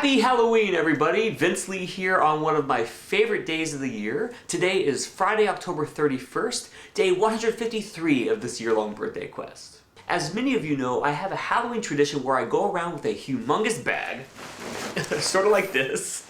Happy Halloween, everybody! Vince Lee here on one of my favorite days of the year. Today is Friday, October 31st, day 153 of this year-long birthday quest. As many of you know, I have a Halloween tradition where I go around with a humongous bag, sort of like this,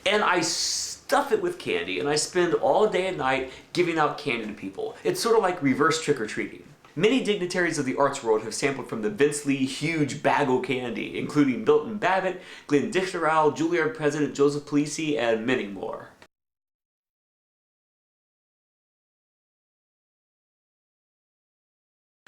and I stuff it with candy, and I spend all day and night giving out candy to people. It's sort of like reverse trick-or-treating. Many dignitaries of the arts world have sampled from the Vince Lee huge bag o' candy, including Milton Babbitt, Glenn Dichterow, Juilliard President Joseph Polisi, and many more.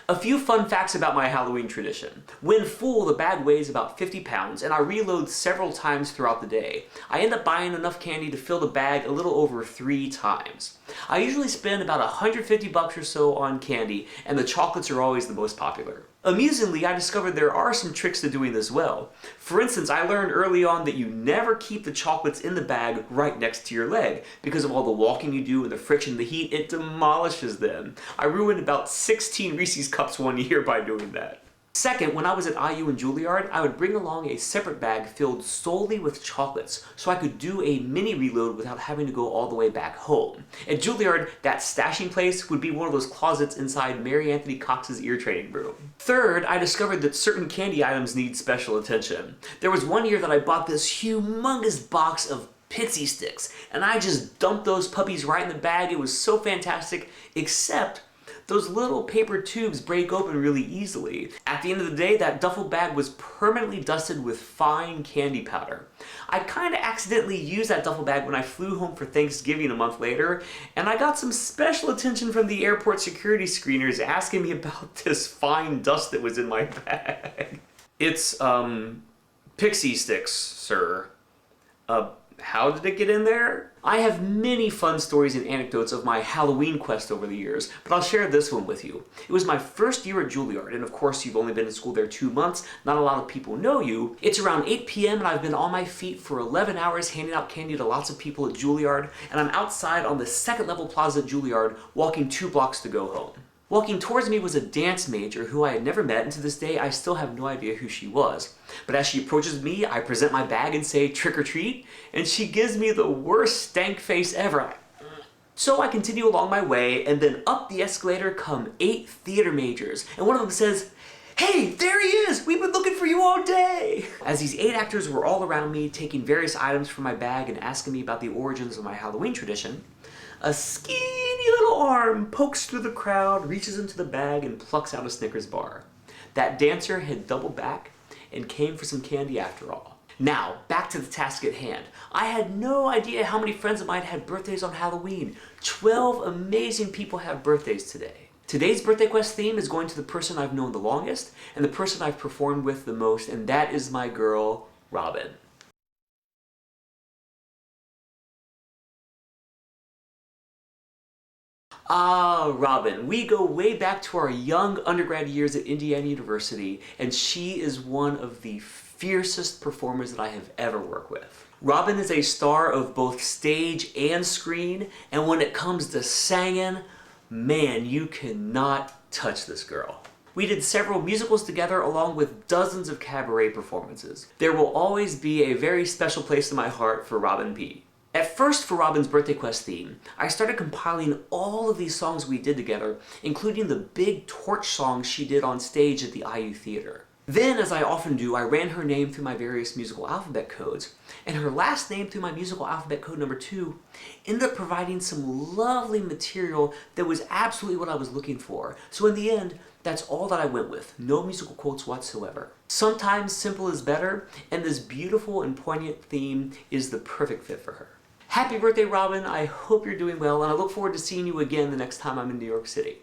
A few fun facts about my Halloween tradition. When full, the bag weighs about 50 pounds, and I reload several times throughout the day. I end up buying enough candy to fill the bag a little over 3 times. I usually spend about $150 or so on candy, and the chocolates are always the most popular. Amusingly, I discovered there are some tricks to doing this well. For instance, I learned early on that you never keep the chocolates in the bag right next to your leg. Because of all the walking you do and the friction, the heat, it demolishes them. I ruined about 16 Reese's Cups one year by doing that. Second, when I was at IU and Juilliard, I would bring along a separate bag filled solely with chocolates, so I could do a mini reload without having to go all the way back home. At Juilliard, that stashing place would be one of those closets inside Mary Anthony Cox's ear training room. Third, I discovered that certain candy items need special attention. There was one year that I bought this humongous box of Pixie Sticks, and I just dumped those puppies right in the bag. It was so fantastic, except those little paper tubes break open really easily. At the end of the day, that duffel bag was permanently dusted with fine candy powder. I kinda accidentally used that duffel bag when I flew home for Thanksgiving a month later, and I got some special attention from the airport security screeners asking me about this fine dust that was in my bag. It's, Pixie Sticks, sir. How did it get in there? I have many fun stories and anecdotes of my Halloween quest over the years, but I'll share this one with you. It was my first year at Juilliard, and of course you've only been in school there 2 months, not a lot of people know you. It's around 8 p.m. and I've been on my feet for 11 hours handing out candy to lots of people at Juilliard, and I'm outside on the second level plaza at Juilliard, walking 2 blocks to go home. Walking towards me was a dance major who I had never met, and to this day I still have no idea who she was. But as she approaches me, I present my bag and say, "Trick or treat," and she gives me the worst stank face ever. So I continue along my way, and then up the escalator come 8 theater majors, and one of them says, "Hey, there he is! We've been looking for you all day!" As these 8 actors were all around me, taking various items from my bag and asking me about the origins of my Halloween tradition, a skinny little arm pokes through the crowd, reaches into the bag, and plucks out a Snickers bar. That dancer had doubled back and came for some candy after all. Now, back to the task at hand. I had no idea how many friends of mine had birthdays on Halloween. 12 amazing people have birthdays today. Today's birthday quest theme is going to the person I've known the longest and the person I've performed with the most, and that is my girl, Robyn. Ah, Robyn. We go way back to our young undergrad years at Indiana University, and she is one of the fiercest performers that I have ever worked with. Robyn is a star of both stage and screen, and when it comes to singing, man, you cannot touch this girl. We did several musicals together along with dozens of cabaret performances. There will always be a very special place in my heart for Robyn P. At first, for Robyn's birthday quest theme, I started compiling all of these songs we did together, including the big torch songs she did on stage at the IU Theater. Then, as I often do, I ran her name through my various musical alphabet codes, and her last name through my musical alphabet code number 2 ended up providing some lovely material that was absolutely what I was looking for. So in the end, that's all that I went with, no musical quotes whatsoever. Sometimes simple is better, and this beautiful and poignant theme is the perfect fit for her. Happy birthday, Robyn. I hope you're doing well, and I look forward to seeing you again the next time I'm in New York City.